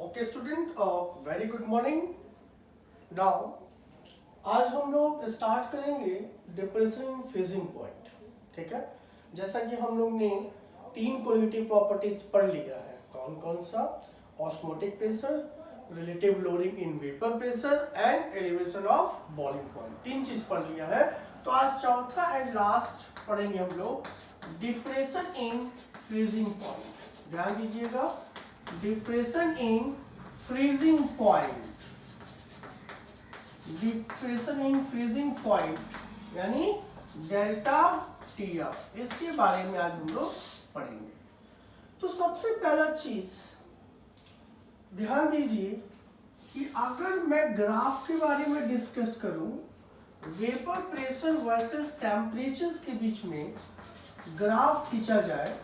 Okay student, very good morning. Now आज हम लोग स्टार्ट करेंगे डिप्रेशन फ्रीजिंग पॉइंट। ठीक है, जैसा कि हम लोग ने 3 कोलिगेटिव प्रॉपर्टीज पढ़ लिया है। कौन कौन सा? Osmotic pressure, relative lowering in vapour pressure and elevation of boiling point. 3 चीज पढ़ लिया है। तो आज चौथा एंड लास्ट पढ़ेंगे हम लोग डिप्रेशन इन फ्रीजिंग पॉइंट। ध्यान दीजिएगा, depression in freezing point. Depression in freezing point यानी डेल्टा टीएफ, इसके बारे में आज हम लोग पढ़ेंगे। तो सबसे पहला चीज ध्यान दीजिए कि अगर मैं ग्राफ के बारे में डिस्कस करूं, वेपर प्रेशर वर्सेस टेम्परेचर्स के बीच में ग्राफ खींचा जाए,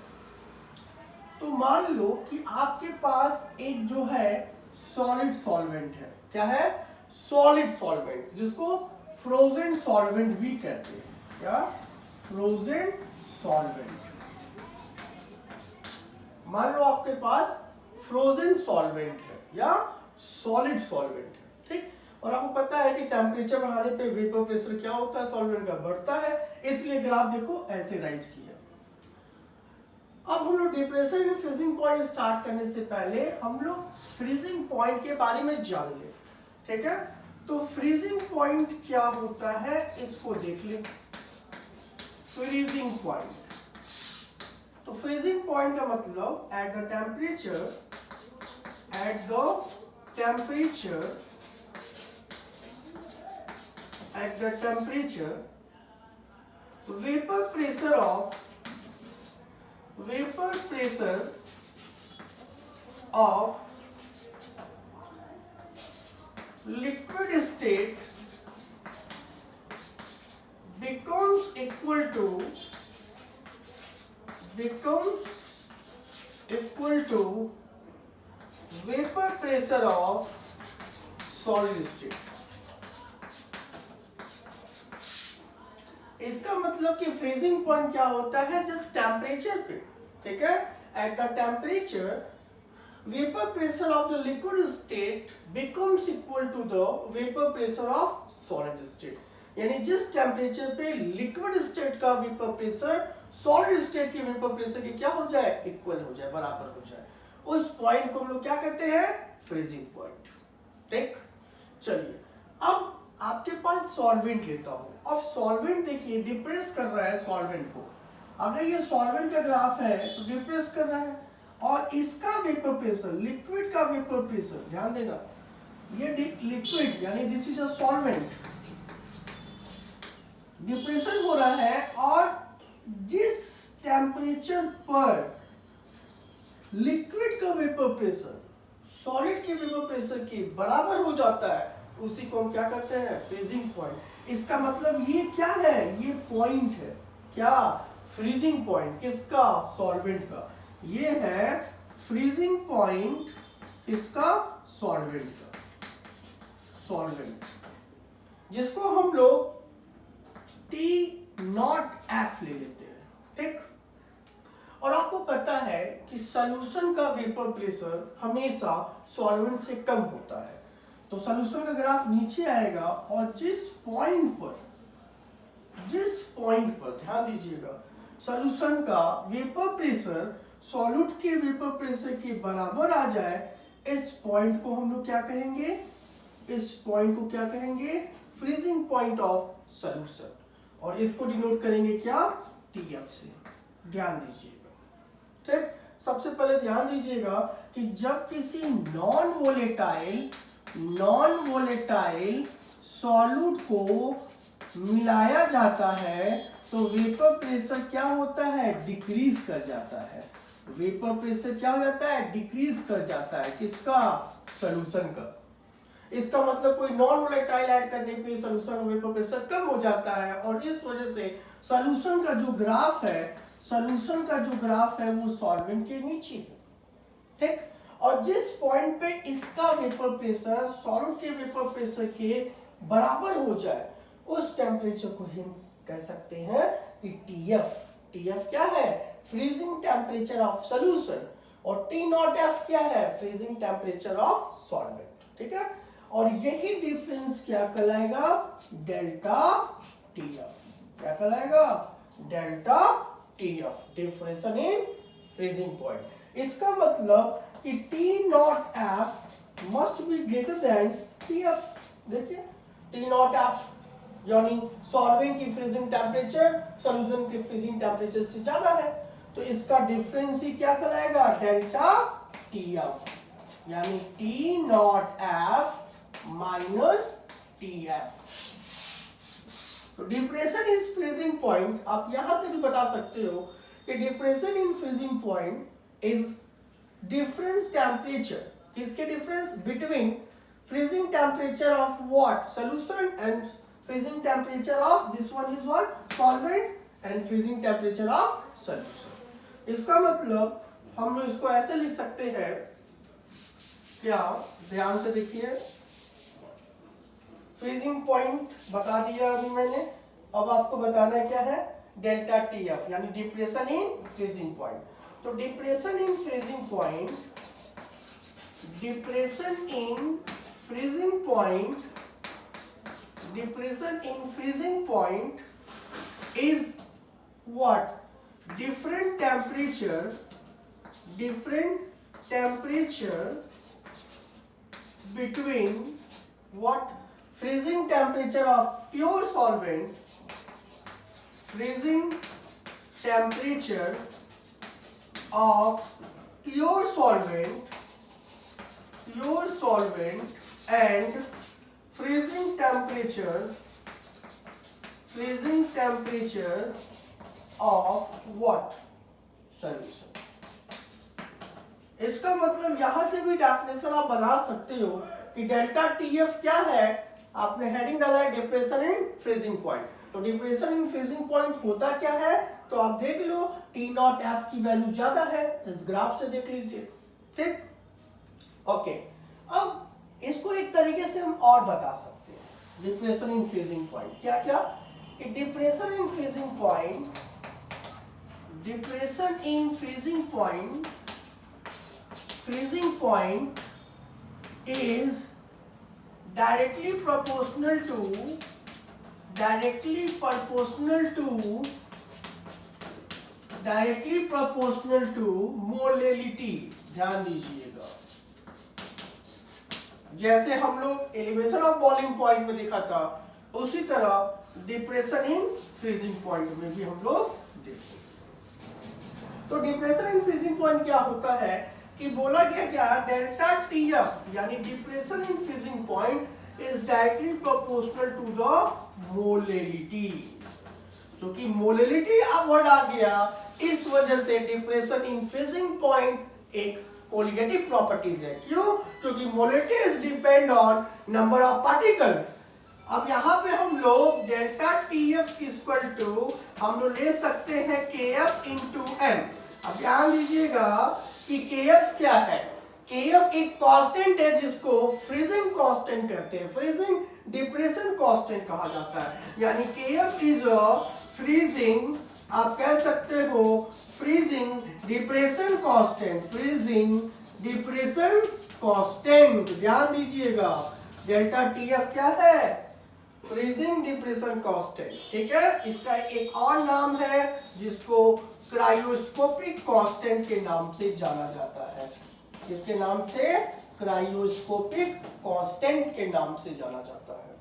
तो मान लो कि आपके पास एक जो है सॉलिड सॉल्वेंट है। क्या है? सॉलिड सॉल्वेंट, जिसको फ्रोजन सॉल्वेंट भी कहते हैं। क्या? Frozen solvent. मान लो आपके पास फ्रोजन सॉल्वेंट है या सॉलिड सॉल्वेंट है। ठीक, और आपको पता है कि टेम्परेचर बढ़ाने पे वेपर प्रेशर क्या होता है? सॉल्वेंट का बढ़ता है, इसलिए ग्राफ देखो ऐसे राइज किया। अब हम लोग depression in freezing point start करने से पहले हम लोग फ्रीजिंग पॉइंट के बारे में जान ले। ठीक है, तो फ्रीजिंग पॉइंट क्या होता है इसको देख ले। फ्रीजिंग पॉइंट, तो फ्रीजिंग पॉइंट का मतलब eight the temperature vapour pressure of liquid state becomes equal to vapor pressure of solid state। इसका मतलब कि फ्रीजिंग पॉइंट क्या होता है? जिस टेम्परेचर पे, ठीक है, at the temperature vapour pressure of the liquid state becomes equal to the vapour pressure of solid state. यानी जिस टेम्परेचर पे लिक्विड स्टेट का वेपर प्रेशर सॉलिड स्टेट के वेपर प्रेशर के क्या हो जाए? इक्वल हो जाए, बराबर हो जाए। उस पॉइंट को हम लोग क्या कहते हैं? Freezing point. ठीक, चलिए अब आपके पास सॉल्वेंट लेता हूं। अब सॉल्वेंट देखिए डिप्रेस कर रहा है सॉल्वेंट को। अगर ये सॉल्वेंट का ग्राफ है तो डिप्रेस कर रहा है, और इसका वेपर प्रेशर, लिक्विड का वेपर प्रेशर, ध्यान देना, ये लिक्विड यानी this is a solvent, depression हो रहा है। और जिस टेम्परेचर पर लिक्विड का वेपर प्रेशर सॉलिड के वेपर प्रेशर के बराबर हो जाता है, उसी को हम क्या कहते हैं? Freezing point. इसका मतलब ये क्या है? ये पॉइंट है। क्या? Freezing point. किसका? सॉल्वेंट का। ये है फ्रीजिंग पॉइंट। किसका? सॉल्वेंट का। सॉल्वेंट, जिसको हम लोग T0F ले लेते हैं। ठीक, और आपको पता है कि सॉल्यूशन का वेपर प्रेशर हमेशा सॉल्वेंट से कम होता है। तो सॉल्यूशन का ग्राफ नीचे आएगा, और जिस पॉइंट पर ध्यान दीजिएगा सॉल्यूशन का वेपर प्रेशर सॉल्यूट के वेपर प्रेशर के बराबर आ जाए, इस पॉइंट को हम लोग क्या कहेंगे? इस पॉइंट को क्या कहेंगे? Freezing point of solution. और इसको डिनोट करेंगे क्या? टीएफ से। ध्यान दीजिएगा। ठीक, सबसे पहले ध्यान दीजिएगा कि जब किसी नॉन वोलेटाइल सॉल्यूट को मिलाया जाता है तो वेपर प्रेशर क्या होता है? डिक्रीज कर जाता है। वेपर प्रेशर क्या हो जाता है? डिक्रीज कर जाता है। किसका? सॉल्यूशन का। इसका मतलब कोई नॉन वोलेटाइल ऐड करने पे सॉल्यूशन का वेपर प्रेशर कम हो जाता है, और इस वजह से सॉल्यूशन का जो ग्राफ है वो सॉल्वेंट के नीचे है। ठीक, और जिस पॉइंट पे इसका वेपर प्रेशर सॉल्यूट के वेपर प्रेशर के बराबर हो जाए, उस टेम्परेचर को हम कह सकते हैं कि टीएफ। टीएफ क्या है? Freezing temperature of solution. और टी नॉट एफ क्या है, फ्रीजिंग टेम्परेचर ऑफ सॉल्वेंट, ठीक है। और यही डिफरेंस क्या कहलाएगा, डेल्टा टी एफ, क्या कहलाएगा, delta T F, difference in freezing point. इसका मतलब कि T not F must be greater than T F. देखिए टी नॉट एफ यानी सॉल्वेंट की फ्रीजिंग टेम्परेचर सॉल्यूशन की फ्रीजिंग टेम्परेचर से ज्यादा है, तो इसका डिफरेंस ही क्या कहलाएगा, डेल्टा टी एफ, यानी T not F minus T F. तो डिप्रेशन इज फ्रीजिंग पॉइंट, आप यहां से भी बता सकते हो कि depression in freezing point is difference temperature, किसके डिफरेंस, between freezing temperature of what, solution, and freezing temperature of this one is what, solvent, and freezing temperature of solution। इसका मतलब हम लोग इसको ऐसे लिख सकते हैं, क्या, ध्यान से देखिए, फ्रीजिंग पॉइंट बता दिया अभी मैंने, अब आपको बताना क्या है, डेल्टा टी एफ यानी डिप्रेशन इन फ्रीजिंग पॉइंट। तो depression in freezing point, depression in freezing point, depression in freezing point is what, different temperature between what, freezing temperature of pure solvent, freezing temperature of pure solvent and freezing temperature of what, solution। इसका मतलब यहां से भी definition आप बना सकते हो कि डेल्टा टी एफ क्या है, आपने हेडिंग डाला है डिप्रेशन इन फ्रीजिंग पॉइंट, तो डिप्रेशन इन फ्रीजिंग पॉइंट होता क्या है, तो आप देख लो टी नॉट एफ की वैल्यू ज्यादा है, इस ग्राफ से देख लीजिए, ठीक, ओके। अब इसको एक तरीके से हम और बता सकते हैं, डिप्रेशन इन फ्रीजिंग पॉइंट क्या क्या, कि depression in freezing point, depression in freezing point is directly proportional to molality. ध्यान दीजिएगा, जैसे हम लोग एलिवेशन ऑफ बॉइलिंग पॉइंट में देखा था, उसी तरह डिप्रेशन इन फ्रीजिंग पॉइंट में भी हम लोग देखेंगे। तो डिप्रेशन इन फ्रीजिंग पॉइंट क्या होता है कि बोला गया क्या, डेल्टा टी एफ यानी depression in freezing point is directly proportional to the molality. जो कि मोलेलिटी अब वर्ड आ गया, इस वजह से डिप्रेशन इन फ्रीजिंग पॉइंट एक कोलिगेटिव प्रॉपर्टीज है। क्यों? क्योंकि molality is depend on number of particles. अब यहाँ पे हम लोग delta T F equal to हम लोग ले सकते हैं के एफ इंटू एम। अब ध्यान दीजिएगा कि के एफ क्या है, के एफ एक कांस्टेंट है जिसको फ्रीजिंग कांस्टेंट कहते हैं, फ्रीजिंग डिप्रेशन कांस्टेंट कहा जाता है, यानी के एफ इज अ फ्रीजिंग, आप कह सकते हो freezing depression constant, freezing depression constant. ध्यान दीजिएगा डेल्टा टी एफ क्या है, फ्रीजिंग डिप्रेशन कांस्टेंट, ठीक है। इसका एक और नाम है जिसको क्रायोस्कोपिक कांस्टेंट के नाम से जाना जाता है। किसके नाम से? क्रायोस्कोपिक कांस्टेंट के नाम से जाना जाता है,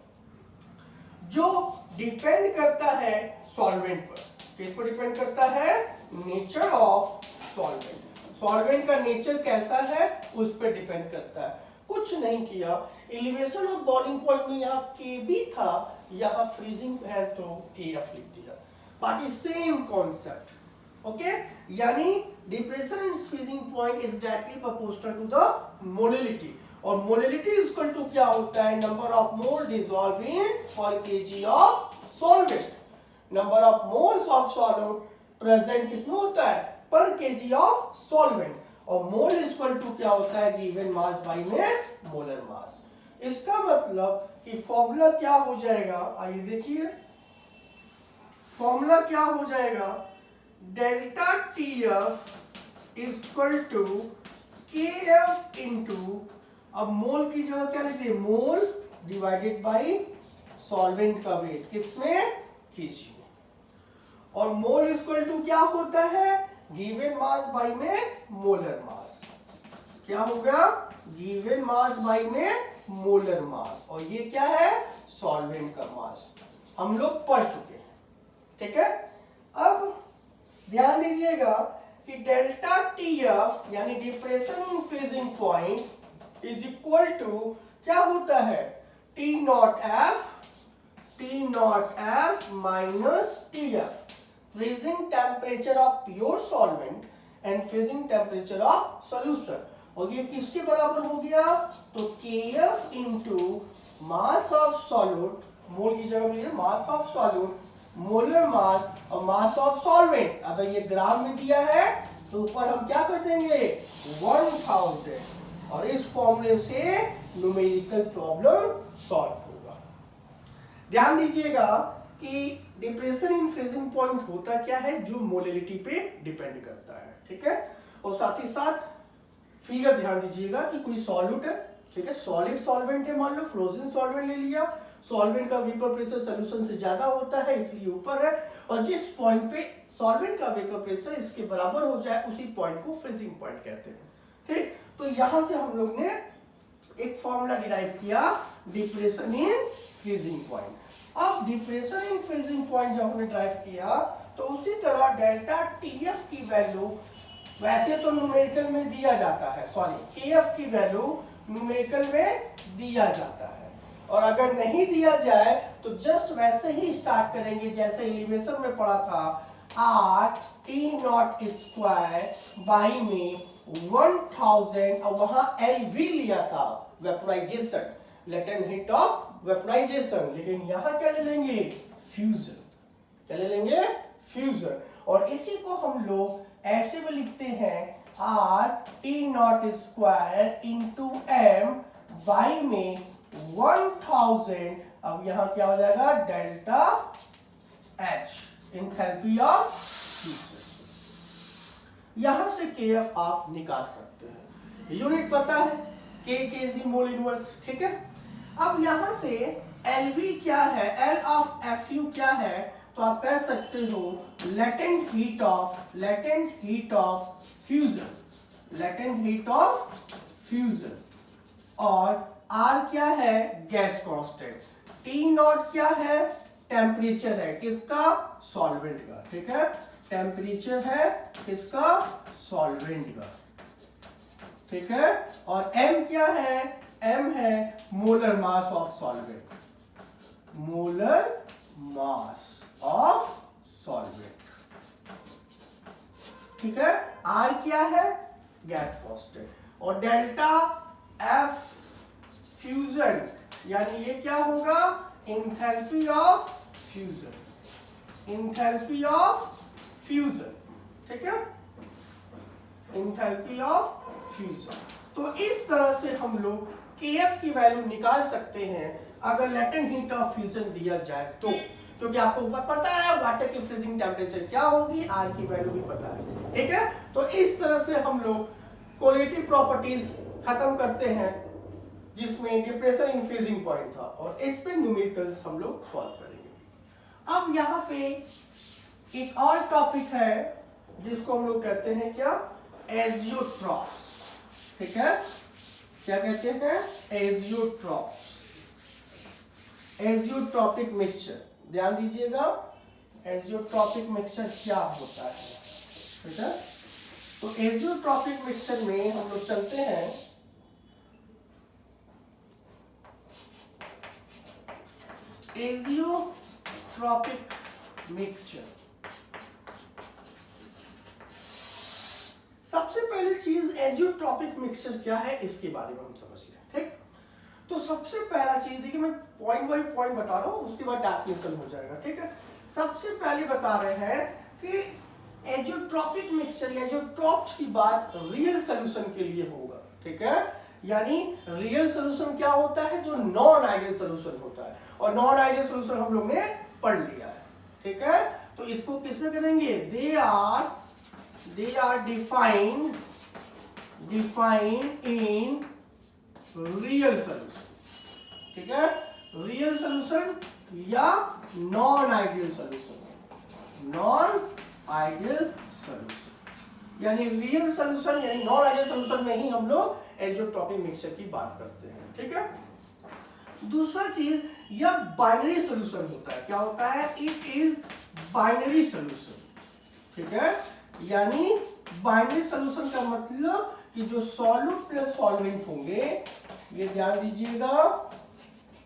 जो डिपेंड करता है सॉल्वेंट पर। किस पर डिपेंड करता है? Nature of solvent. सॉल्वेंट का नेचर कैसा है उस पर डिपेंड करता है। कुछ नहीं किया, एलिवेशन ऑफ बॉइलिंग पॉइंट में यहाँ के बी था, यहाँ फ्रीजिंग है तो के एफ लिख दिया, बाकी सेम कॉन्सेप्ट, ओके। यानी depression in freezing point is directly proportional to the molality, और मोलेलिटी इज इक्वल टू क्या होता है? Number of mole dissolve in per K G of solvent. Number of moles of solvent present किसमें होता है? पर K G of solvent, और मोल equal to क्या होता है? गिवन मास बाय में मोलर मास। इसका मतलब कि फॉर्मूला क्या हो जाएगा, आइए देखिए, फॉर्मूला क्या हो जाएगा? Delta T F equal to KF into, अब मोल की जगह क्या लिख दिए, मोल डिवाइडेड बाई सॉल्वेंट का वेट, किसमें, Kg में। और मोल इक्वल टू क्या होता है, गिवन मास बाई में मोलर मास। क्या हो गया, गिवन मास बाई में मोलर मास, और ये क्या है, सॉल्वेंट का मास। हम लोग पढ़ चुके हैं, ठीक है। अब ध्यान दीजिएगा कि डेल्टा TF यानी depression in freezing point is equal to क्या होता है, T not F minus TF, freezing temperature of pure solvent and freezing temperature of solution। और ये किसके बराबर हो गया, तो KF into mass of solute, mole की जगह मिली mass of solute, molar mass और मास ऑफ सॉल्वेंट। अगर ये ग्राम में दिया है तो ऊपर हम क्या कर देंगे 1000, और इस फॉर्मूले से न्यूमेरिकल प्रॉब्लम सॉल्व होगा। ध्यान दीजिएगा कि डिप्रेशन इन फ्रीजिंग पॉइंट होता क्या है, जो मोलिलिटी पे डिपेंड करता है, ठीक है। और साथ ही साथ फिगर ध्यान दीजिएगा कि कोई सॉल्यूट है, ठीक है, सॉलिड सॉल्वेंट है, मान लो फ्रोजन सॉल्वेंट ले लिया, सॉल्वेंट का वेपर प्रेशर सॉल्यूशन से ज्यादा होता है इसलिए ऊपर है, और जिस पॉइंट पे सॉल्वेंट का वेपर प्रेशर इसके बराबर हो जाए उसी पॉइंट को फ्रीजिंग पॉइंट कहते हैं, ठीक। तो यहां से हम लोग ने एक फॉर्मूला डिराइव किया, डिप्रेशन इन फ्रीजिंग पॉइंट। अब डिप्रेशन इन फ्रीजिंग पॉइंट जब हमने ड्राइव किया तो उसी तरह डेल्टा TF की वैल्यू वैसे तो न्यूमेरिकल में दिया जाता है, सॉरी KF की वैल्यू न्यूमेरिकल में दिया जाता है, और अगर नहीं दिया जाए तो जस्ट वैसे ही स्टार्ट करेंगे जैसे एलिवेशन में पढ़ा था, R T not square by में 1000, और वहां LV लिया था vaporisation, latent heat of vaporisation, लेकिन यहां क्या ले लेंगे, फ्यूजन। क्या ले लेंगे, फ्यूजन। और इसी को हम लोग ऐसे भी लिखते हैं, R T not square into M by में 1000, अब यहां क्या हो जाएगा, delta H, enthalpy of fusion. यहां से KF आप निकाल सकते हैं, यूनिट पता है, K Kg मोल इनवर्स, ठीक है। अब यहां से LV क्या है, L ऑफ Fu क्या है, तो आप कह सकते हो latent heat of fusion, latent heat of fusion, और R क्या है, गैस कांस्टेंट, T नॉट क्या है, टेम्परेचर है, किसका, सॉल्वेंट का, ठीक है, टेम्परेचर है किसका, सॉल्वेंट का, ठीक है। और M क्या है, M है molar mass of solvent, molar mass of solvent, ठीक है। R क्या है, गैस कांस्टेंट, और डेल्टा F फ्यूजन यानी ये क्या होगा, enthalpy of fusion, enthalpy of fusion, ठीक है, एंथैल्पी ऑफ फ्यूजन। तो इस तरह से हम लोग KF की वैल्यू निकाल सकते हैं अगर लेटेंट हीट ऑफ फ्यूजन दिया जाए तो, क्योंकि आपको पता है वाटर की फ्रीजिंग टेम्परेचर क्या होगी, R की वैल्यू भी पता है, ठीक है। तो इस तरह से हम लोग क्वालिटी प्रॉपर्टीज खत्म करते हैं जिसमें डिप्रेशन इन फ्रीजिंग पॉइंट था, और इस पे न्यूमेरिकल्स हम लोग सॉल्व करेंगे। अब यहाँ पे एक और टॉपिक है जिसको हम लोग कहते हैं क्या, एजियोट्रॉप्स, ठीक है। क्या कहते हैं, एजियोट्रॉप्स, एजियोट्रॉपिक मिक्सचर। ध्यान दीजिएगा एजियोट्रॉपिक मिक्सचर क्या होता है, ठीक है। तो एजियोट्रॉपिक मिक्सचर में हम लोग चलते हैं, एजियोट्रॉपिक मिक्सचर। सबसे पहली चीज एजियोट्रॉपिक मिक्सचर क्या है इसके बारे में हम समझ लें, ठीक। तो सबसे पहला चीज देखिए, मैं पॉइंट बाय पॉइंट बता रहा हूं, उसके बाद डेफिनेशन हो जाएगा, ठीक है। सबसे पहले बता रहे हैं कि एजियोट्रॉपिक मिक्सचर या एजियोट्रॉप्स की बात रियल सॉल्यूशन के लिए होगा, ठीक है। यानी रियल सॉल्यूशन क्या होता है, जो नॉन आइडियल सॉल्यूशन होता है, और नॉन आइडियल सॉल्यूशन हम लोग ने पढ़ लिया है, ठीक है। तो इसको किसमें करेंगे, they are they are defined in real solution, ठीक है, रियल सोल्यूशन या non ideal solution, non ideal solution यानी रियल सोल्यूशन यानी नॉन आइडियल सोल्यूशन में ही हम लोग एज़ोट्रॉपिक मिक्सचर की बात करते हैं, ठीक है। दूसरा चीज यह बाइनरी सोल्यूशन होता है, क्या होता है, इट इज बाइनरी सोल्यूशन, ठीक है, यानी बाइनरी सोल्यूशन का मतलब कि जो सॉल्यूट प्लस सॉल्वेंट होंगे, ये ध्यान दीजिएगा,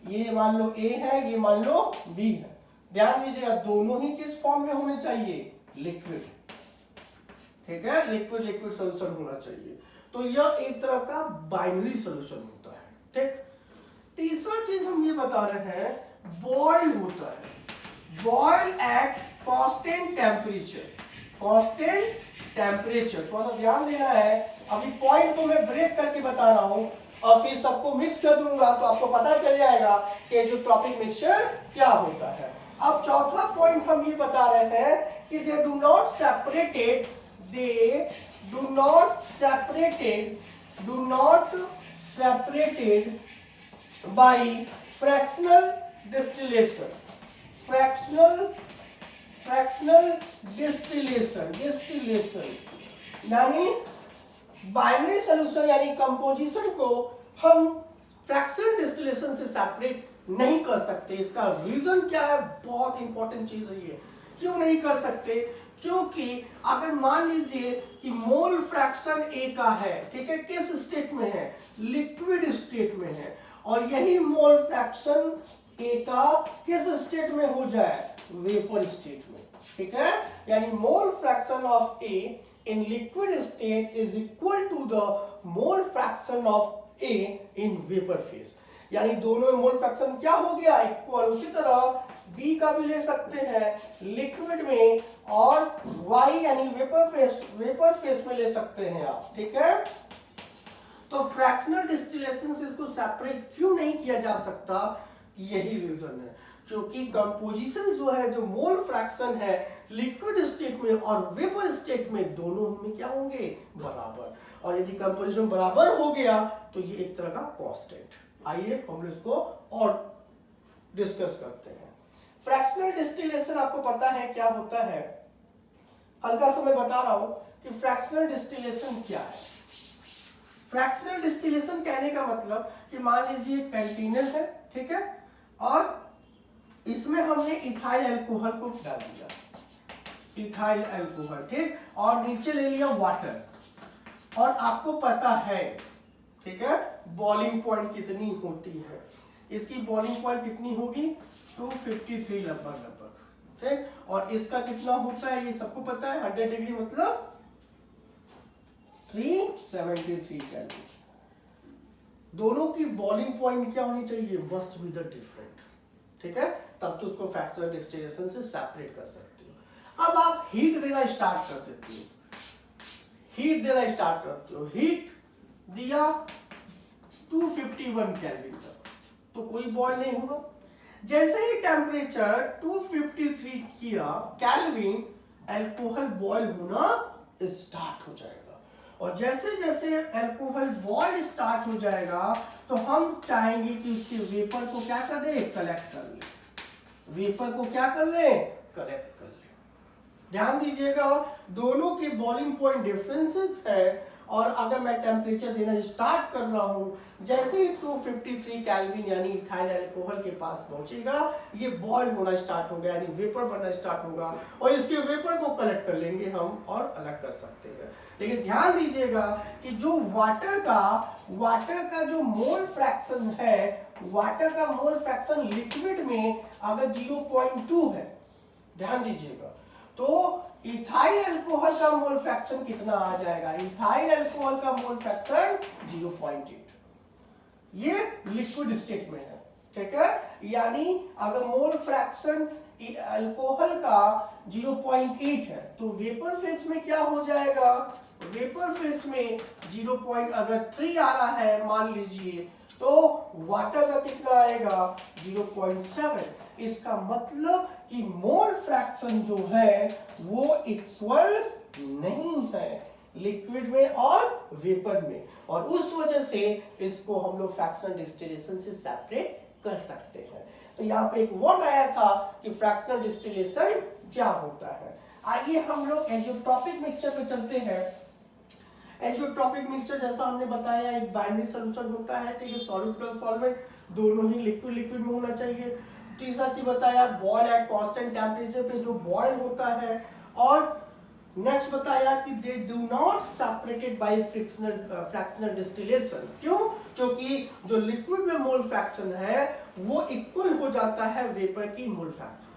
ये मान लो A है, ये मान लो B है, ध्यान दीजिएगा दोनों ही किस फॉर्म में होने चाहिए, लिक्विड, ठीक है, लिक्विड लिक्विड सोल्यूशन होना चाहिए। तो यह एक तरह का बाइनरी सोल्यूशन होता है, ठीक। तीसरा चीज हम ये बता रहे हैं, बॉयल होता है, boil at constant temperature, constant temperature, थोड़ा सा ध्यान देना है, अभी पॉइंट को मैं ब्रेक करके बता रहा हूं और फिर सबको मिक्स कर दूंगा तो आपको पता चल जाएगा कि जो टॉपिक मिक्सचर क्या होता है। अब चौथा पॉइंट हम ये बता रहे हैं कि they do not separated, they do not separated by fractional distillation, fractional distillation यानी बाइनरी सोल्यूशन यानी कंपोजिशन को हम फ्रैक्शनल डिस्टिलेशन से सेपरेट नहीं कर सकते। इसका रीजन क्या है, बहुत इंपॉर्टेंट चीज है ये, क्यों नहीं कर सकते, क्योंकि अगर मान लीजिए कि मोल फ्रैक्शन ए का है, ठीक है, किस स्टेट में है, लिक्विड स्टेट में है, और यही मोल फ्रैक्शन ए का किस स्टेट में हो जाए, वेपर स्टेट में, ठीक है, यानी mole fraction of A in liquid state is equal to the mole fraction of A in vapor phase, यानी दोनों में मोल फ्रैक्शन क्या हो गया, इक्वल। उसी तरह B का भी ले सकते हैं लिक्विड में और Y यानी वेपर फेस में ले सकते हैं आप, ठीक है। तो फ्रैक्शनल डिस्टिलेशन से इसको सेपरेट क्यों नहीं किया जा सकता, यही रीजन है, क्योंकि कंपोजिशन जो है, जो मोल फ्रैक्शन है लिक्विड स्टेट में और वेपर स्टेट में, दोनों में क्या होंगे, बराबर, और यदि कंपोजिशन बराबर हो गया तो ये एक तरह का कांस्टेंट। आइए हम इसको और डिस्कस करते हैं। फ्रैक्शनल डिस्टिलेशन आपको पता है क्या होता है, हल्का सा मैं बता रहा हूं कि फ्रैक्शनल डिस्टिलेशन क्या है। फ्रैक्शनल डिस्टिलेशन कहने का मतलब कि मान लीजिए कंटेनर है, ठीक है, और इसमें हमने इथाइल अल्कोहल को डाल दिया, इथाइल अल्कोहल, ठीक, और नीचे ले लिया वाटर, और आपको पता है, ठीक है, बॉइलिंग पॉइंट कितनी होती है, इसकी बॉइलिंग पॉइंट कितनी होगी, 253 लगभग, ठीक, और इसका कितना होता है ये सबको पता है, 100 डिग्री मतलब 373 केल्विन। दोनों की बॉइलिंग पॉइंट क्या होनी चाहिए, मस्ट बी द डिफरेंट, ठीक है, तब तो उसको फ्रैक्शनल डिस्टिलेशन से सेपरेट कर सकते हो। अब आप हीट देना स्टार्ट कर देते हो, हीट दिया 251 केल्विन तक, तो कोई बॉयल नहीं होगा। जैसे ही टेम्परेचर 253 किया केल्विन, अल्कोहल बॉयल होना स्टार्ट हो जाएगा, और जैसे जैसे अल्कोहल बॉयल स्टार्ट हो जाएगा तो हम चाहेंगे कि उसके वेपर को क्या कर दे, कलेक्ट कर ले, वेपर को क्या कर ले, कलेक्ट कर ले। ध्यान दीजिएगा दोनों के बॉइलिंग पॉइंट डिफरेंसेस है, और अगर मैं टेम्परेचर देना स्टार्ट कर रहा हूं, जैसे ही 253 केल्विन यानी इथाइल अल्कोहल के पास पहुंचेगा, ये बॉयल होना स्टार्ट हो गया, यानी वेपर बनना स्टार्ट होगा, और इसके वेपर को कलेक्ट कर लेंगे हम और अलग कर सकते हैं। लेकिन ध्यान दीजिएगा कि जो वाटर का जो मोल फ्रैक्शन है, वाटर का मोल फ्रैक्शन लिक्विड में अगर 0.2 है, ध्यान दीजिएगा, तो इथाइल अल्कोहल का मोल फ्रैक्शन कितना आ जाएगा, इथाइल अल्कोहल का मोल फ्रैक्शन 0.8, ये लिक्विड स्टेट में है, ठीक है, यानी अगर मोल फ्रैक्शन अल्कोहल का 0.8 है तो वेपर फेस में क्या हो जाएगा, वेपर फेस में 0.3 आ रहा है मान लीजिए, तो वाटर का कितना आएगा 0.7। इसका मतलब कि मोल फ्रैक्शन जो है वो इक्वल नहीं है, लिक्विड में और वेपर में, और उस वजह से इसको हम लोग फ्रैक्शनल डिस्टिलेशन से सेपरेट कर सकते हैं। तो यहाँ पे एक वर्ड आया था कि फ्रैक्शनल डिस्टिलेशन क्या होता है। आइए हम लोग एज़ोट्रॉपिक मिक्सचर पे चलते हैं। एज़ोट्रॉपिक मिक्सचर जैसा हमने बताया एक बाइनरी सॉल्यूशन होता है, ठीक है, सॉलिड प्लस सॉल्वेंट, दोनों ही लिक्विड लिक्विड में होना चाहिए। तीसरा चीज बताया बॉयल एट कांस्टेंट टेम्परेचर पे जो बॉयल होता है, और नेक्स्ट बताया कि they do not separated by fractional distillation. क्यों? क्योंकि जो लिक्विड में मोल फ्रैक्शन है वो इक्वल हो जाता है वेपर की मोल फ्रैक्शन।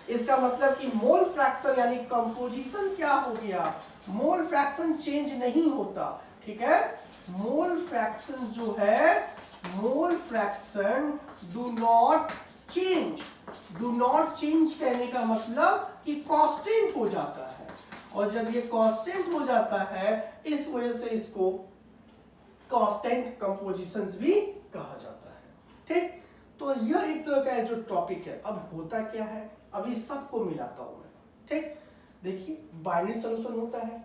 इसका मतलब कि मोल फ्रैक्शन यानी कंपोजिशन क्या हो गया, मोल फ्रैक्शन चेंज नहीं होता, ठीक है। मोल फ्रैक्शन जो है, mole fraction do not change. Do not change कहने का मतलब कि कांस्टेंट हो जाता है, और जब ये कांस्टेंट हो जाता है इस वजह से इसको कांस्टेंट कंपोजिशंस भी कहा जाता है, ठीक। तो यह एक तरह का जो टॉपिक है। अब होता क्या है, अभी सबको मिलाता हूं मैं, ठीक। देखिए बाइनरी सॉल्यूशन होता है,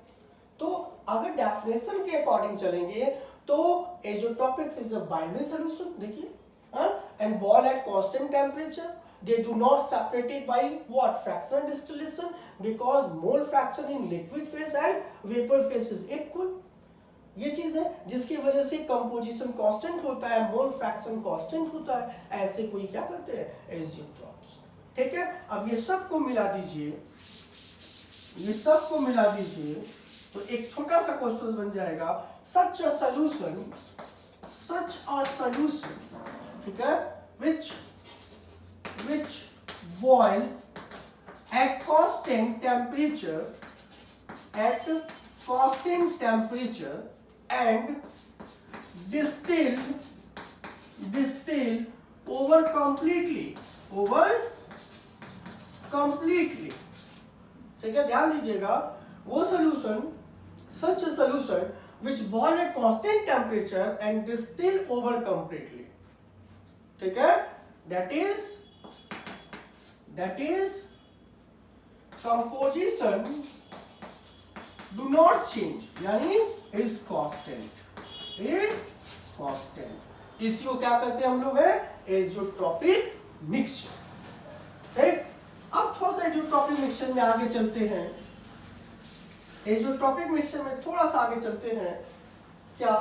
तो अगर डेफिनेशन के अकॉर्डिंग चलेंगे तो एज़ोट्रॉपिक्स इज अ बाइनरी सॉल्यूशन। देखिए and boil at constant temperature, they do not separated by what, fractional distillation, because mole fraction in liquid phase and vapor phase is equal। ये चीज है जिसकी वजह से कंपोजिशन कांस्टेंट होता है, मोल फ्रैक्शन कांस्टेंट होता है, ऐसे कोई क्या करते हैं, एज़ोट्रॉप्स, ठीक है। अब ये सबको मिला दीजिए, ये सबको मिला दीजिए, तो एक छोटा सा क्वेश्चन बन जाएगा, सच अ सॉल्यूशन, ठीक है, which boil at constant temperature and distill over completely, ठीक है। ध्यान दीजिएगा, वो solution, such a solution which boil at constant temperature and distill over completely, ठीक है, that is composition do not change, यानी is constant, इसी को क्या कहते हैं हम लोग, है एज़ोट्रॉपिक मिक्सचर, ठीक। अब थोड़ा सा एज़ोट्रॉपिक मिक्सचर में आगे चलते हैं। एज़ोट्रॉपिक मिक्सचर में थोड़ा सा आगे चलते हैं, क्या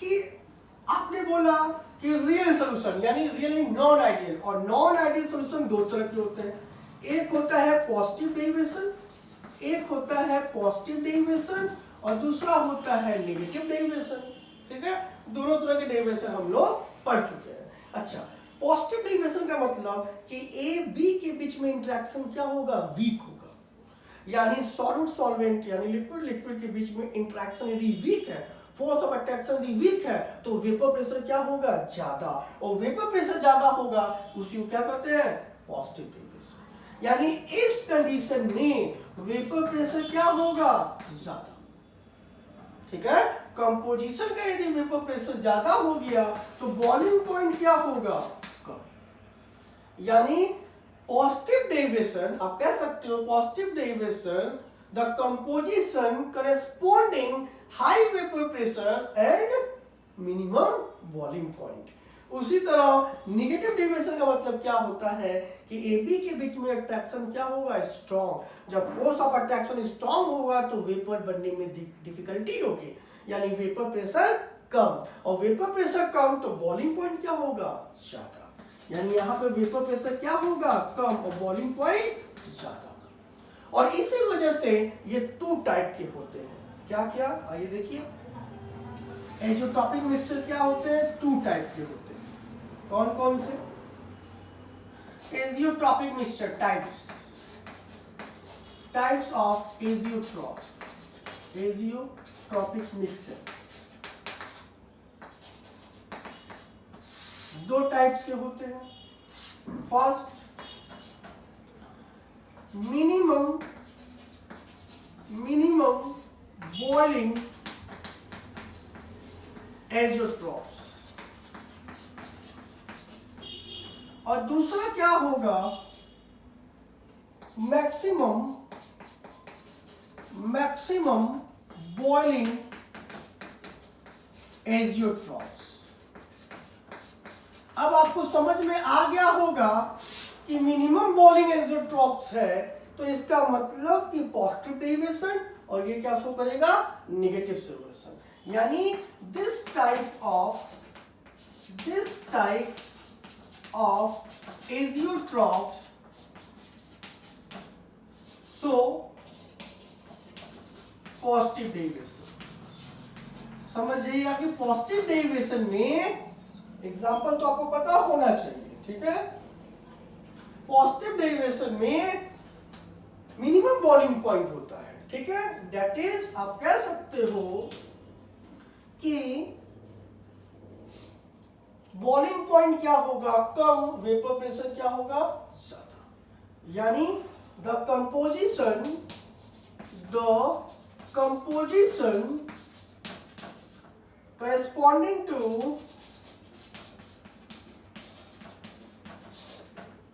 कि आपने बोला कि रियल सॉल्यूशन यानी रियली नॉन आइडियल, और नॉन आइडियल सॉल्यूशन दो तरह के होते हैं, एक होता है पॉजिटिव डेरिवेशन, और दूसरा होता है नेगेटिव डेरिवेशन, ठीक है। दोनों तरह के डेरिवेशन हम लोग पढ़ चुके हैं। अच्छा, पॉजिटिव डेरिवेशन का मतलब कि ए बी के बीच में इंटरेक्शन क्या होगा, वीक होगा, यानी सॉलिड सॉल्वेंट यानी लिक्विड के बीच में इंटरेक्शन यदि वीक है, फोर्स ऑफ अट्रैक्शन यदि वीक है, तो वेपर प्रेशर क्या होगा, ज्यादा, और वेपर प्रेशर ज्यादा होगा उसी को क्या कहते हैं, पॉजिटिव डेरिवेशन। यानी इस कंडीशन में वेपर प्रेशर क्या होगा, ज्यादा, ठीक है। कंपोजिशन का यदि वेपर प्रेशर ज्यादा हो गया तो बॉइलिंग पॉइंट क्या होगा, कम। यानी पॉजिटिव डेरिवेशन, आप कह सकते हो positive derivation the composition corresponding high vapour pressure and minimum boiling point. उसी तरह नेगेटिव डेरिवेशन का मतलब क्या होता है कि ए बी के बीच में अट्रैक्शन क्या होगा, स्ट्रॉन्ग। जब फोर्स ऑफ अट्रैक्शन स्ट्रॉन्ग होगा तो वेपर बनने में डिफिकल्टी होगी, यानी वेपर प्रेशर कम, और वेपर प्रेशर कम तो बॉइलिंग पॉइंट क्या होगा, ज्यादा। यानी यहाँ पे वेपर प्रेशर क्या होगा, कम, और बॉइलिंग पॉइंट ज्यादा। और इसी वजह से ये टू टाइप के होते हैं। क्या क्या, आइए देखिए, एज़ोट्रॉपिक मिक्सचर क्या होते हैं, टू टाइप के होते हैं। कौन कौन से, एज़ोट्रॉपिक मिक्सचर टाइप्स ऑफ एज़ोट्रॉपिक मिक्सचर, दो टाइप्स के होते हैं। फर्स्ट, मिनिमम बॉइलिंग एज़ोट्रॉप्स, और दूसरा क्या होगा, मैक्सिमम मैक्सिमम बॉइलिंग एजियोट्रॉफ्स। अब आपको समझ में आ गया होगा कि मिनिमम बॉइलिंग एजियोट्रॉफ्स है, तो इसका मतलब कि पॉजिटिव डेरिवेशन, और ये क्या शो करेगा, नेगेटिव डेरिवेशन। यानी this type of azeotropes show positive deviation. समझ जाइएगा कि पॉजिटिव डेरिवेशन में एग्जांपल तो आपको पता होना चाहिए, ठीक है। पॉजिटिव डेरिवेशन में मिनिमम बॉइलिंग पॉइंट होता है, ठीक है। दैट इज आप कह सकते हो कि बॉइलिंग पॉइंट क्या होगा, कम, वेपर प्रेशर क्या होगा, ज्यादा। यानी द कंपोजिशन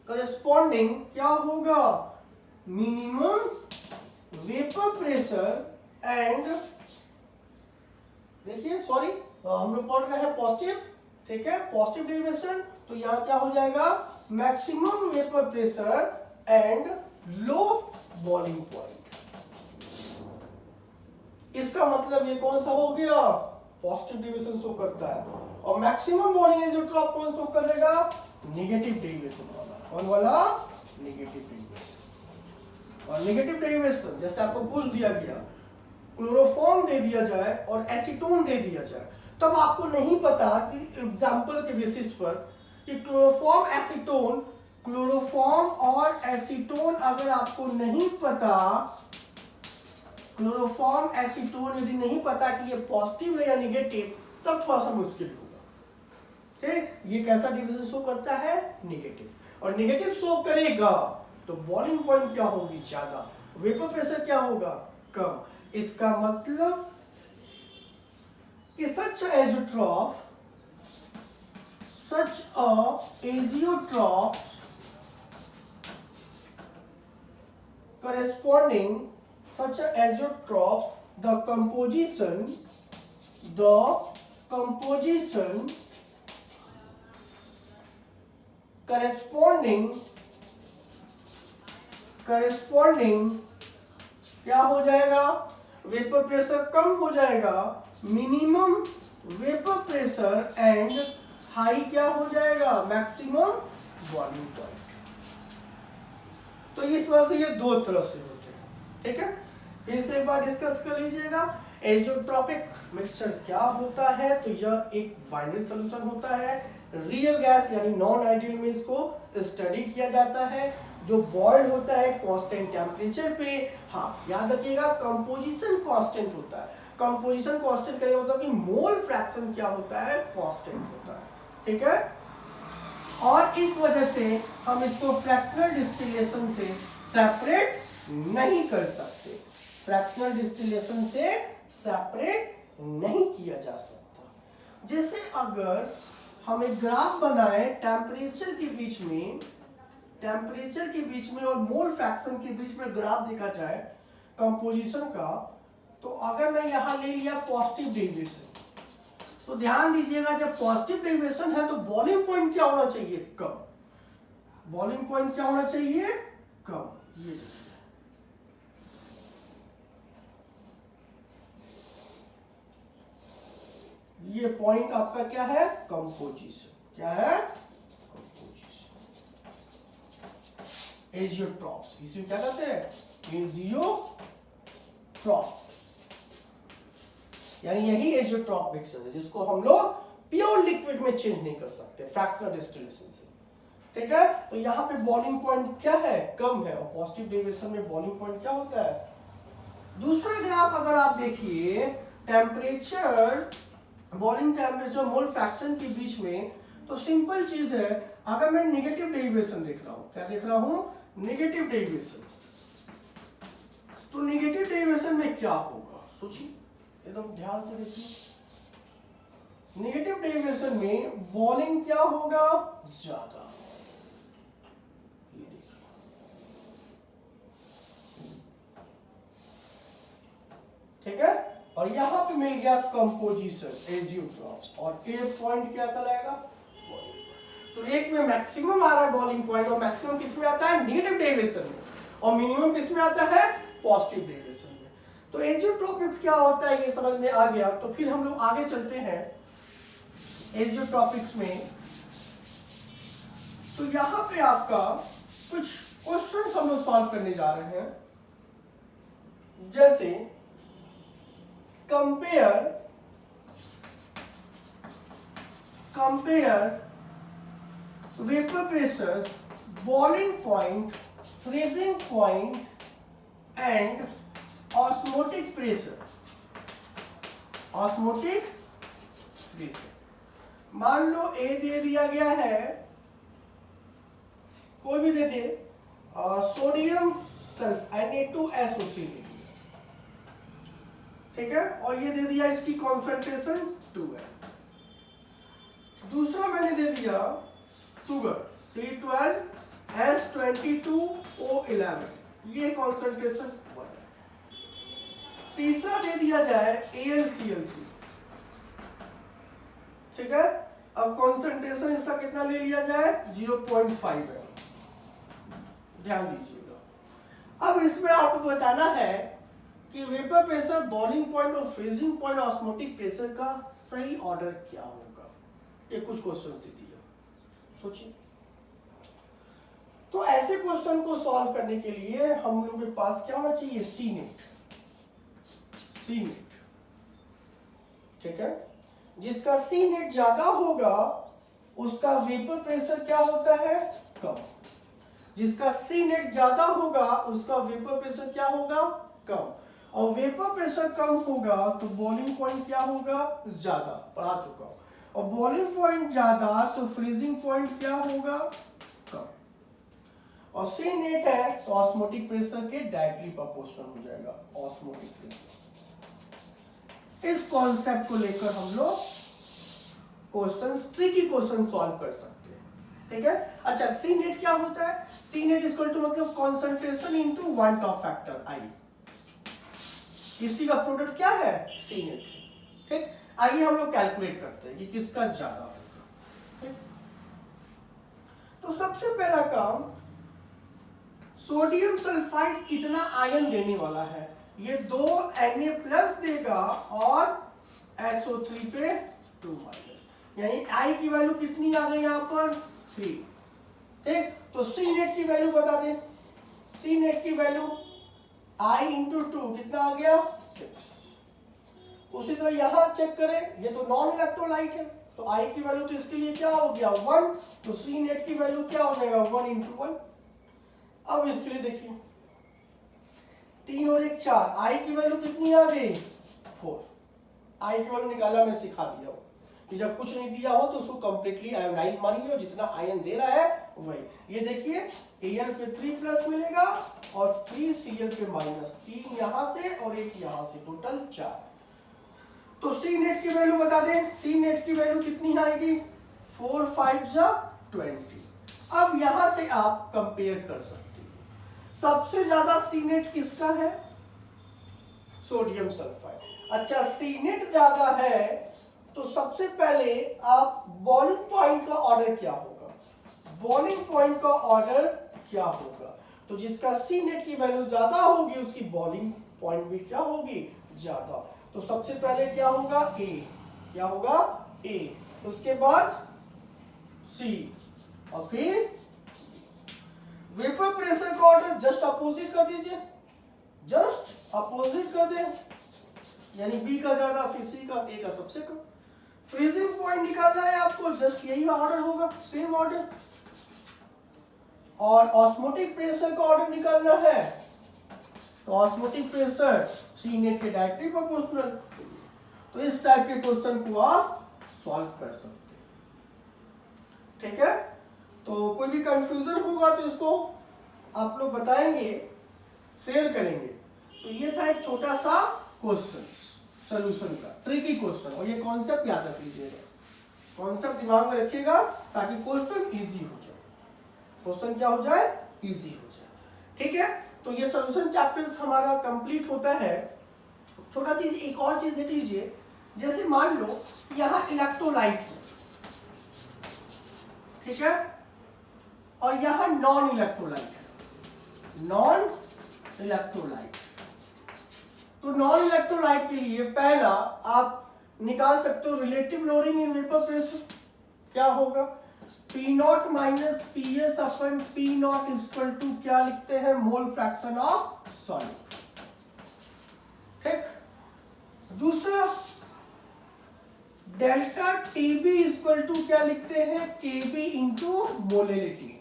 corresponding क्या होगा, मिनिमम वेपर प्रेशर एंड, देखिए सॉरी हम लोग पढ़ रहे हैं पॉजिटिव, ठीक है, पॉजिटिव डेरिवेशन, तो यहां क्या हो जाएगा, maximum vapour pressure and low boiling point. इसका मतलब ये कौन सा हो गया, पॉजिटिव डेरिवेशन शो करता है। और मैक्सिमम बॉइलिंग एजियोट्रॉफ कौन शो करेगा, नेगेटिव डेरिवेशन वाला। कौन वाला, नेगेटिव डेरिवेशन। और नेगेटिव डेरिवेशन जैसे आपको पूछ दिया गया, क्लोरोफॉर्म दे दिया जाए और एसीटोन दे दिया जाए, तब आपको नहीं पता कि एग्जांपल के बेसिस पर कि क्लोरोफॉर्म और एसीटोन अगर आपको नहीं पता, क्लोरोफॉर्म एसीटोन यदि नहीं पता कि ये पॉजिटिव है या नेगेटिव, तब थोड़ा सा मुश्किल होगा, ठीक। ये कैसा डिवीजन शो करता है, नेगेटिव। और नेगेटिव शो करेगा तो बॉइलिंग पॉइंट क्या होगी, ज्यादा, वेपर प्रेशर क्या होगा, कम। इसका मतलब कि such a azeotrope corresponding, such a azeotrope, the composition corresponding क्या हो जाएगा, वेपर प्रेशर कम हो जाएगा, minimum vapour pressure and high क्या हो जाएगा, मैक्सिमम बॉइलिंग पॉइंट। तो इस वजह से ये दो तरह से होते हैं, ठीक है। फिर से एक बार डिस्कस कर लीजिएगा, एजियोट्रॉपिक मिक्सचर क्या होता है, तो यह एक बाइनरी सॉल्यूशन होता है। रियल गैस यानी नॉन आइडियल में इसको स्टडी किया जाता है, जो बॉइल्ड होता है कांस्टेंट टेम्परेचर पे। हाँ याद रखिएगा, कंपोजिशन कांस्टेंट होता है। कंपोजिशन कांस्टेंट करेगा मतलब कि मोल फ्रैक्शन क्या होता है, कांस्टेंट होता है, ठीक है। और इस वजह से हम इसको फ्रैक्शनल डिस्टिलेशन से सेपरेट नहीं कर सकते, फ्रैक्शनल डिस्टिलेशन से सेपरेट नहीं किया जा सकता। जैसे अगर हम एक ग्राफ बनाए टेम्परेचर के बीच में और मोल फ्रैक्शन के बीच में ग्राफ देखा जाए कंपोजिशन का, तो अगर मैं यहां ले लिया पॉजिटिव डेरिवेशन, तो ध्यान दीजिएगा जब पॉजिटिव डेरिवेशन है तो बॉइलिंग पॉइंट क्या होना चाहिए, कम। बॉइलिंग पॉइंट क्या होना चाहिए, कम। ये पॉइंट आपका क्या है, कंपोजिशन। क्या है, एजियोट्रॉप्स। इसे क्या कहते हैं, एजियोट्रॉप, यानी यही एजियोट्रॉप मिक्सचर है जिसको हम लोग प्योर लिक्विड में चेंज नहीं कर सकते फ्रैक्शनल डिस्टिलेशन से, ठीक है। तो यहाँ पे बॉइलिंग पॉइंट क्या है, कम है, और पॉजिटिव डेरिवेशन में बॉइलिंग पॉइंट क्या होता है। दूसरा ग्राफ अगर आप देखिए, temperature, boiling temperature mole fraction के बीच में, तो सिंपल चीज है, अगर मैं नेगेटिव डेरिवेशन देख रहा हूं, क्या देख रहा हूं, नेगेटिव डेरिवेशन, तो नेगेटिव डेरिवेशन में क्या होगा, सोचिए, एकदम ध्यान से देखिए। नेगेटिव डेरिवेशन में बॉइलिंग क्या होगा, ज्यादा। और यहाँ पे मिल गया कंपोजिशन एजियोट्रॉप्स, और ए पॉइंट क्या कहलाएगा? तो एक में मैक्सिमम आ रहा है बॉइलिंग पॉइंट, और मैक्सिमम किस में आता है? नेगेटिव डेविएशन में, और मिनिमम किस में आता है? पॉजिटिव डेविएशन में। तो एजियोट्रॉपिक्स क्या होता है ये समझ में आ गया। तो फिर हम लोग आगे चलते हैं एजियोट्रॉपिक्स में। तो यहाँ पे आपका कुछ क्वेश्चन हम लोग सॉल्व करने जा रहे हैं, जैसे compare vapour pressure, boiling point, freezing point and osmotic pressure. Osmotic pressure मान लो ए दे दिया गया है, कोई भी दे दे, सोडियम सल्फ Na2SO3 दे दिया, ठीक है, और ये दे दिया इसकी कॉन्सेंट्रेशन 2 है। दूसरा मैंने दे दिया शुगर C12H22O11, ये कॉन्सेंट्रेशन 1 है। तीसरा दे दिया जाए AlCl3, ठीक है, अब कॉन्सेंट्रेशन इसका कितना ले लिया जाए? 0.5 है, ध्यान दीजिएगा। अब इसमें आपको बताना है कि वेपर प्रेशर, बॉइलिंग पॉइंट और फ्रीजिंग पॉइंट, ऑस्मोटिक प्रेशर का सही ऑर्डर क्या होगा। ये कुछ क्वेश्चन दे दिया, सोचिए। तो ऐसे क्वेश्चन को सॉल्व करने के लिए हम लोग के पास क्या होना चाहिए? सी नेट, ठीक है। जिसका सी नेट ज्यादा होगा उसका वेपर प्रेशर क्या होता है? कम। जिसका सी नेट ज्यादा होगा उसका वेपर प्रेशर क्या होगा? कम। और वेपर प्रेशर कम होगा तो बॉइलिंग पॉइंट क्या होगा? ज्यादा, पढ़ा चुका हूं। और बॉइलिंग पॉइंट ज्यादा तो फ्रीजिंग पॉइंट क्या होगा? कम। और सी नेट है तो ऑस्मोटिक प्रेशर के डायरेक्टली प्रोपोर्शनल हो जाएगा ऑस्मोटिक प्रेशर। इस कॉन्सेप्ट को लेकर हम लोग क्वेश्चंस, ट्रिकी क्वेश्चन सॉल्व कर सकते हैं, ठीक है। अच्छा, सी नेट क्या होता है? सी नेट इक्वल टू मतलब concentration into 1 top factor I. इसी का प्रोडक्ट क्या है? सी नेट, ठीक। आइए हम लोग कैलकुलेट करते हैं कि किसका ज्यादा होगा, ठीक। तो सबसे पहला काम, सोडियम सल्फाइड कितना आयन देने वाला है? ये 2 Na+ देगा और SO3 पे 2-, यानी I की वैल्यू कितनी आ गई यहाँ पर? 3, ठीक। तो सी नेट की वैल्यू बता दें। सी नेट की वैल्यू I इंटू 2 कितना आ गया? 6। उसी तरह यहां चेक करें, ये तो नॉन इलेक्ट्रोलाइट है तो I की वैल्यू तो इसके लिए क्या हो गया? 1। तो सी नेट की वैल्यू क्या हो जाएगा? 1 इंटू 1। अब इसके लिए देखिए 3 और 1 4, I की वैल्यू कितनी आ गई? 4। I की वैल्यू निकाला मैं सिखा दिया हूं कि जब कुछ नहीं दिया हो तो उसको कंप्लीटली आयोनाइज मानिए, जितना आयन दे रहा है वही। ये देखिए Al पे 3+ मिलेगा और 3Cl पे -, 3 यहां से और 1 यहां से, टोटल 4। तो सी नेट की वैल्यू बता दें। सी नेट की वैल्यू कितनी आएगी? 4 5 जा 20। अब यहां से आप कंपेयर कर सकते हैं। सबसे ज्यादा सी नेट किसका है? Sodium sulphide. अच्छा, सी नेट ज्यादा है तो सबसे पहले आप बॉइलिंग पॉइंट का ऑर्डर क्या होगा? बॉइलिंग पॉइंट का ऑर्डर क्या होगा? तो जिसका सी नेट की वैल्यू ज्यादा होगी उसकी बॉइलिंग पॉइंट भी क्या होगी? ज्यादा। तो सबसे पहले क्या होगा? ए। क्या होगा? ए। उसके बाद सी, और फिर वेपर प्रेशर का ऑर्डर जस्ट अपोजिट कर दीजिए, जस्ट अपोजिट कर दें, यानी बी का ज्यादा फिर सी का, ए का सबसे कम। फ्रीजिंग पॉइंट निकालना है आपको, जस्ट यही ऑर्डर होगा, सेम ऑर्डर। और ऑस्मोटिक प्रेशर का ऑर्डर निकालना है तो ऑस्मोटिक प्रेशर सी नेट के डायरेक्टली प्रोपोर्शनल। तो इस टाइप के क्वेश्चन को आप सॉल्व कर सकते हैं, ठीक है। तो कोई भी कंफ्यूजन होगा तो इसको आप लोग बताएंगे, शेयर करेंगे। तो ये था एक छोटा सा क्वेश्चन सॉल्यूशन का, ट्रिकी क्वेश्चन। और ये कॉन्सेप्ट याद रख लीजिएगा, कॉन्सेप्ट दिमाग में रखिएगा ताकि क्वेश्चन इजी हो जाए। क्वेश्चन क्या हो जाए? इजी हो जाए, ठीक है। तो ये सॉल्यूशन चैप्टर्स हमारा कंप्लीट होता है। छोटा चीज, एक और चीज देख लीजिए, जैसे मान लो यहाँ इलेक्ट्रोलाइट है, ठीक है, और यहाँ नॉन इलेक्ट्रोलाइट है, नॉन इलेक्ट्रोलाइट। तो नॉन इलेक्ट्रोलाइट के लिए पहला आप निकाल सकते हो relative lowering in vapour pressure, क्या होगा, P not minus P S upon P not equal to क्या लिखते हैं, मोल फ्रैक्शन ऑफ सॉलिड, ठीक। दूसरा डेल्टा टीबी इक्वल टू क्या लिखते हैं, केबी इंटू मोलिलिटी।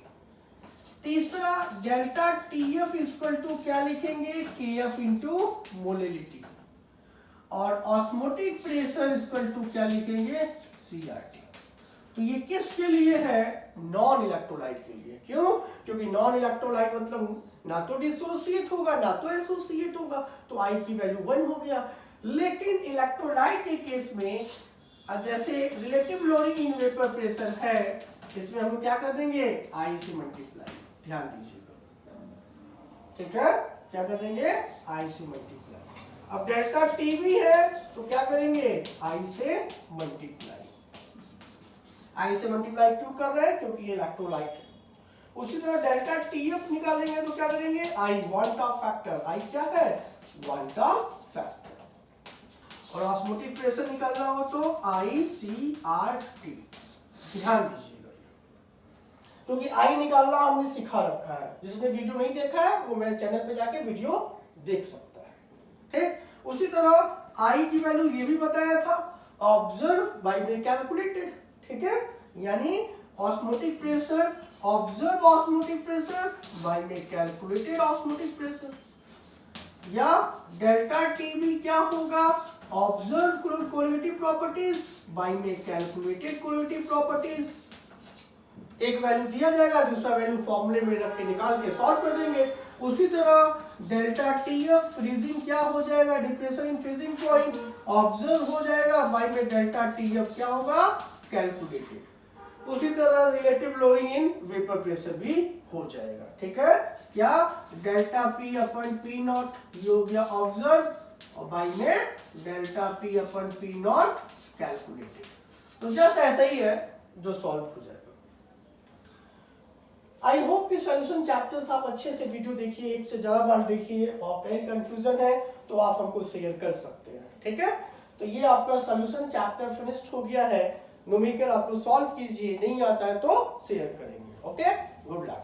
तीसरा डेल्टा टीएफ इक्वल टू क्या लिखेंगे, केएफ इंटू मोलिलिटी। और ऑस्मोटिक प्रेशर इक्वल टू क्या लिखेंगे, सीआरटी। तो ये किसके लिए है, नॉन इलेक्ट्रोलाइट के लिए। क्यों, क्योंकि नॉन इलेक्ट्रोलाइट मतलब ना तो डिसोसिएट होगा ना तो एसोसिएट होगा, तो आई की वैल्यू 1 हो गया। लेकिन इलेक्ट्रोलाइट के केस में जैसे relative lowering in vapour pressure है, इसमें हम क्या कर देंगे, आई से मल्टीप्लाई, ध्यान दीजिएगा, ठीक है, क्या कर देंगे, आई से मल्टीप्लाई। अब डेल्टा टीबी है तो क्या करेंगे, आई से मल्टीप्लाई। आई से मल्टीप्लाई क्यों कर रहे हैं, क्योंकि ये इलेक्ट्रोलाइट है। उसी तरह डेल्टा टीएफ निकालेंगे तो क्या करेंगे, आई वांट ऑफ फैक्टर, आई क्या है, वांट ऑफ फैक्टर। और ऑस्मोटिक प्रेशर निकालना हो तो आई सी आर टी, ध्यान दीजिएगा, क्योंकि आई निकालना हमने सिखा रखा है। जिसने वीडियो नहीं देखा है वो मेरे चैनल पे जाके वीडियो देख सकता है, ठीक। उसी तरह आई की वैल्यू ये भी बताया था, ऑब्जर्व बाय मे कैलकुलेटेड, ठीक है, यानी osmotic pressure, observe osmotic pressure by may calculated osmotic pressure. या डेल्टा टीबी क्या होगा, ऑब्जर्व कोलिविटी प्रॉपर्टीज बाय मे कैलकुलेटेड कोलिविटी प्रॉपर्टीज। एक वैल्यू दिया जाएगा, दूसरा वैल्यू फॉर्मूले में रख के निकाल के सॉल्व कर देंगे। उसी तरह डेल्टा टीएफ फ्रीजिंग क्या हो जाएगा, depression in freezing point, observe हो जाएगा बाय में डेल्टा टीएफ क्या होगा, कैलकुलेटेड। उसी तरह relative lowering in vapour pressure भी हो जाएगा, ठीक है। क्या, delta P upon P not ये हो गया ऑब्जर्व, और बाय में delta P upon P not calculated. तो जस्ट ऐसा ही है जो सॉल्व हो जाएगा। आई होप कि सॉल्यूशन चैप्टर्स आप अच्छे से वीडियो देखिए, एक से ज्यादा बार देखिए, और कहीं कंफ्यूजन है तो आप हमको शेयर कर सकते हैं, ठीक है। तो ये आपका सॉल्यूशन चैप्टर फिनिश्ड हो गया है। न्यूमेरिकल आप लोग सॉल्व कीजिए, नहीं आता है तो शेयर करेंगे। Okay, good luck.